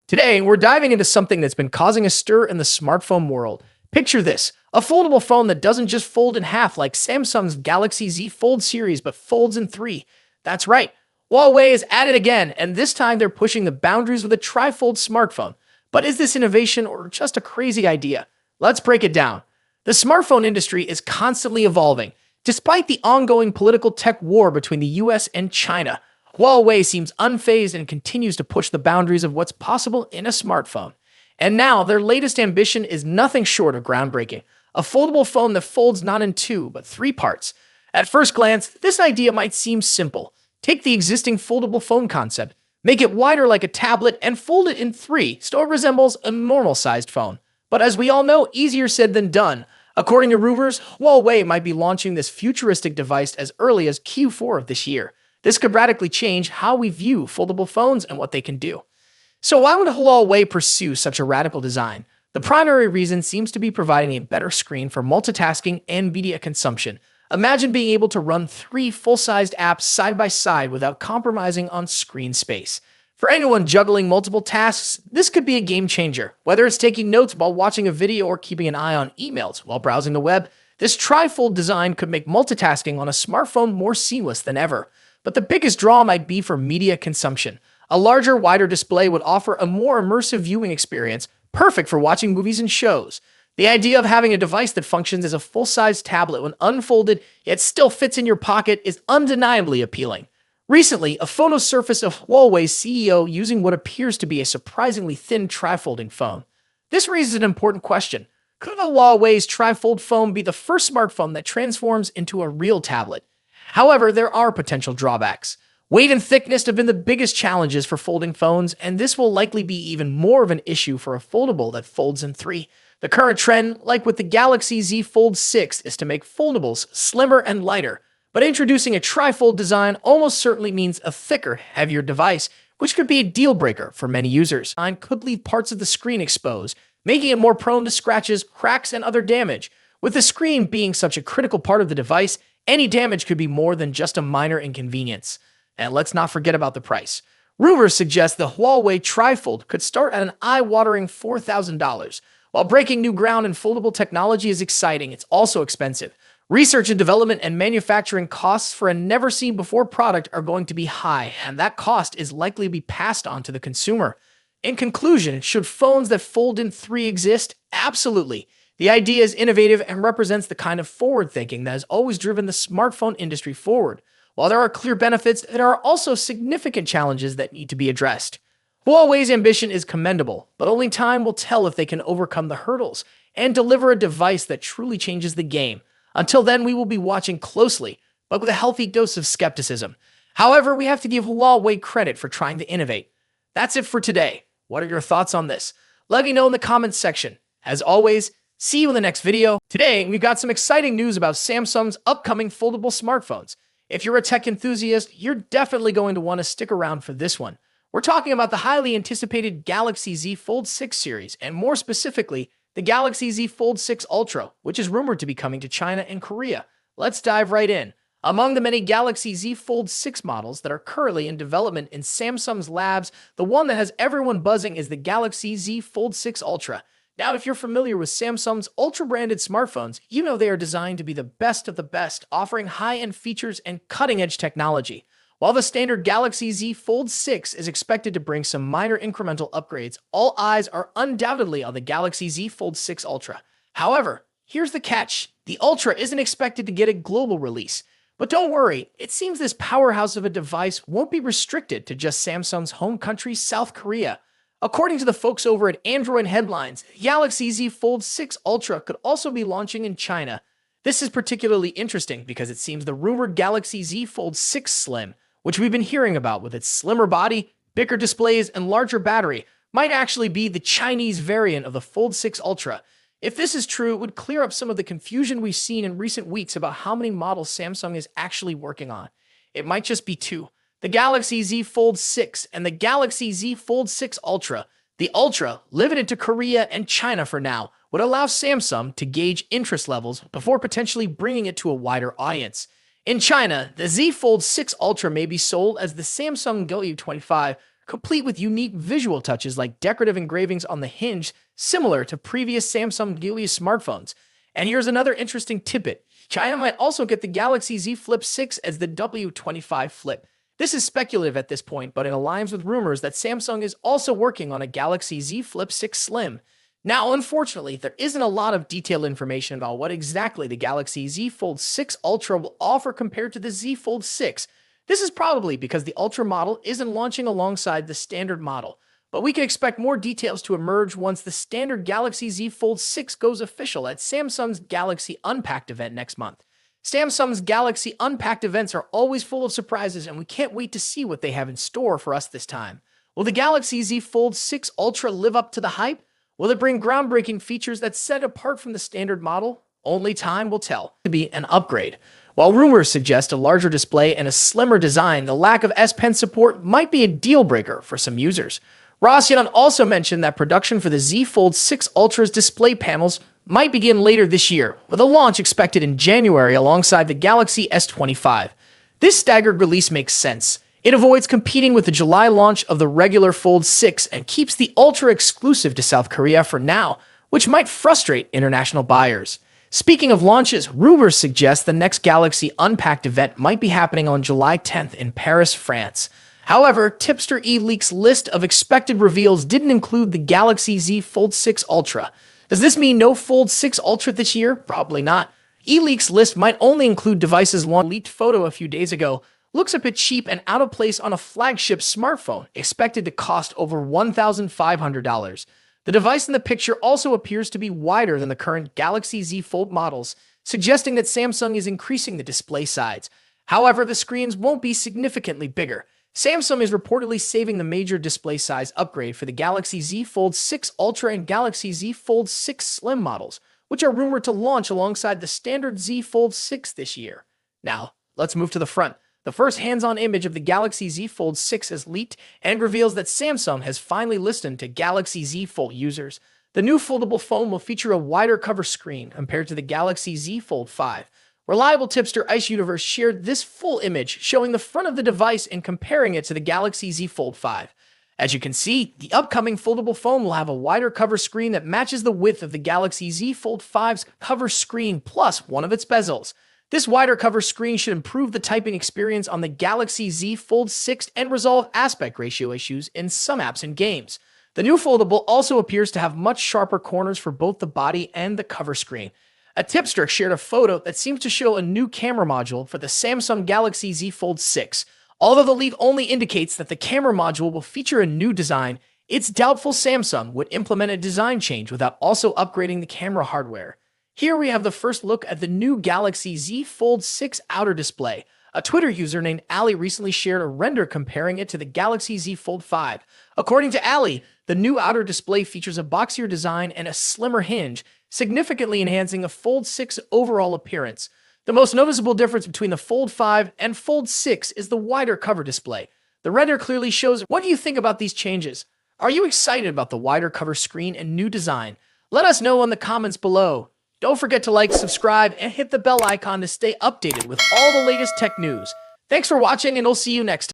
Today, we're diving into something that's been causing a stir in the smartphone world. Picture this, a foldable phone that doesn't just fold in half like Samsung's Galaxy Z Fold series, but folds in three. That's right, Huawei is at it again, and this time they're pushing the boundaries with a tri-fold smartphone. But is this innovation or just a crazy idea? Let's break it down. The smartphone industry is constantly evolving. Despite the ongoing political tech war between the US and China, Huawei seems unfazed and continues to push the boundaries of what's possible in a smartphone. And now, their latest ambition is nothing short of groundbreaking, a foldable phone that folds not in two, but three parts. At first glance, this idea might seem simple. Take the existing foldable phone concept, make it wider like a tablet, and fold it in three so it resembles a normal-sized phone. But as we all know, easier said than done. According to rumors, Huawei might be launching this futuristic device as early as Q4 of this year. This could radically change how we view foldable phones and what they can do. So why would Huawei pursue such a radical design? The primary reason seems to be providing a better screen for multitasking and media consumption. Imagine being able to run three full-sized apps side by side without compromising on screen space. For anyone juggling multiple tasks, this could be a game changer. Whether it's taking notes while watching a video or keeping an eye on emails while browsing the web, this tri-fold design could make multitasking on a smartphone more seamless than ever. But the biggest draw might be for media consumption. A larger, wider display would offer a more immersive viewing experience, perfect for watching movies and shows. The idea of having a device that functions as a full-size tablet when unfolded yet still fits in your pocket is undeniably appealing. Recently, a photo surfaced of Huawei's CEO using what appears to be a surprisingly thin tri-folding phone. This raises an important question. Could Huawei's tri-fold phone be the first smartphone that transforms into a real tablet? However, there are potential drawbacks. Weight and thickness have been the biggest challenges for folding phones, and this will likely be even more of an issue for a foldable that folds in three. The current trend, like with the Galaxy Z Fold 6, is to make foldables slimmer and lighter, but introducing a tri-fold design almost certainly means a thicker, heavier device, which could be a deal breaker for many users. And could leave parts of the screen exposed, making it more prone to scratches, cracks, and other damage. With the screen being such a critical part of the device, any damage could be more than just a minor inconvenience. And let's not forget about the price. Rumors suggest the Huawei Trifold could start at an eye-watering $4,000. While breaking new ground in foldable technology is exciting, it's also expensive. Research and development and manufacturing costs for a never-seen-before product are going to be high, and that cost is likely to be passed on to the consumer. In conclusion, should phones that fold in three exist? Absolutely. The idea is innovative and represents the kind of forward thinking that has always driven the smartphone industry forward. While there are clear benefits, there are also significant challenges that need to be addressed. Huawei's ambition is commendable, but only time will tell if they can overcome the hurdles and deliver a device that truly changes the game. Until then, we will be watching closely, but with a healthy dose of skepticism. However, we have to give Huawei credit for trying to innovate. That's it for today. What are your thoughts on this? Let me know in the comments section. As always, see you in the next video. Today, we've got some exciting news about Samsung's upcoming foldable smartphones. If you're a tech enthusiast, you're definitely going to want to stick around for this one. We're talking about the highly anticipated Galaxy Z Fold 6 series, and more specifically, the Galaxy Z Fold 6 Ultra, which is rumored to be coming to China and Korea. Let's dive right in. Among the many Galaxy Z Fold 6 models that are currently in development in Samsung's labs, the one that has everyone buzzing is the Galaxy Z Fold 6 Ultra. Now, if you're familiar with Samsung's Ultra-branded smartphones, you know they are designed to be the best of the best, offering high-end features and cutting-edge technology. While the standard Galaxy Z Fold 6 is expected to bring some minor incremental upgrades, all eyes are undoubtedly on the Galaxy Z Fold 6 Ultra. However, here's the catch. The Ultra isn't expected to get a global release. But don't worry, it seems this powerhouse of a device won't be restricted to just Samsung's home country, South Korea. According to the folks over at Android Headlines, Galaxy Z Fold 6 Ultra could also be launching in China. This is particularly interesting because it seems the rumored Galaxy Z Fold 6 Slim, which we've been hearing about with its slimmer body, bigger displays, and larger battery, might actually be the Chinese variant of the Fold 6 Ultra. If this is true, it would clear up some of the confusion we've seen in recent weeks about how many models Samsung is actually working on. It might just be two. The Galaxy Z Fold 6 and the Galaxy Z Fold 6 Ultra. The Ultra, limited to Korea and China for now, would allow Samsung to gauge interest levels before potentially bringing it to a wider audience. In China, the Z Fold 6 Ultra may be sold as the Samsung Go U25, complete with unique visual touches like decorative engravings on the hinge, similar to previous Samsung Galaxy smartphones. And here's another interesting tidbit. China might also get the Galaxy Z Flip 6 as the W25 Flip. This is speculative at this point, but it aligns with rumors that Samsung is also working on a Galaxy Z Flip 6 Slim. Now, unfortunately, there isn't a lot of detailed information about what exactly the Galaxy Z Fold 6 Ultra will offer compared to the Z Fold 6. This is probably because the Ultra model isn't launching alongside the standard model, but we can expect more details to emerge once the standard Galaxy Z Fold 6 goes official at Samsung's Galaxy Unpacked event next month. Samsung's Galaxy Unpacked events are always full of surprises, and we can't wait to see what they have in store for us this time. Will the Galaxy Z Fold 6 Ultra live up to the hype? Will it bring groundbreaking features that set it apart from the standard model? Only time will tell. To be an upgrade. While rumors suggest a larger display and a slimmer design, the lack of S Pen support might be a deal breaker for some users. Ross Yedon also mentioned that production for the Z Fold 6 Ultra's display panels might begin later this year, with a launch expected in January alongside the Galaxy S25. This staggered release makes sense. It avoids competing with the July launch of the regular Fold 6 and keeps the Ultra exclusive to South Korea for now, which might frustrate international buyers. Speaking of launches, rumors suggest the next Galaxy Unpacked event might be happening on July 10th in Paris, France. However, Tipster eLeaks list of expected reveals didn't include the Galaxy Z Fold 6 Ultra. Does this mean no Fold 6 Ultra this year? Probably not. eLeaks list might only include devices launched. Leaked photo a few days ago looks a bit cheap and out of place on a flagship smartphone, expected to cost over $1,500. The device in the picture also appears to be wider than the current Galaxy Z Fold models, suggesting that Samsung is increasing the display size. However, the screens won't be significantly bigger. Samsung is reportedly saving the major display size upgrade for the Galaxy Z Fold 6 Ultra and Galaxy Z Fold 6 Slim models, which are rumored to launch alongside the standard Z Fold 6 this year. Now, let's move to the front. The first hands-on image of the Galaxy Z Fold 6 is leaked and reveals that Samsung has finally listened to Galaxy Z Fold users. The new foldable phone will feature a wider cover screen compared to the Galaxy Z Fold 5. Reliable tipster Ice Universe shared this full image showing the front of the device and comparing it to the Galaxy Z Fold 5. As you can see, the upcoming foldable phone will have a wider cover screen that matches the width of the Galaxy Z Fold 5's cover screen plus one of its bezels. This wider cover screen should improve the typing experience on the Galaxy Z Fold 6 and resolve aspect ratio issues in some apps and games. The new foldable also appears to have much sharper corners for both the body and the cover screen. A tipster shared a photo that seems to show a new camera module for the Samsung Galaxy Z Fold 6. Although the leak only indicates that the camera module will feature a new design, it's doubtful Samsung would implement a design change without also upgrading the camera hardware. Here we have the first look at the new Galaxy Z Fold 6 outer display. A Twitter user named Ali recently shared a render comparing it to the Galaxy Z Fold 5. According to Ali, the new outer display features a boxier design and a slimmer hinge, significantly enhancing the Fold 6 overall appearance. The most noticeable difference between the Fold 5 and Fold 6 is the wider cover display. The render clearly shows. What do you think about these changes? Are you excited about the wider cover screen and new design? Let us know in the comments below. Don't forget to like, subscribe, and hit the bell icon to stay updated with all the latest tech news. Thanks for watching, and I'll see you next time.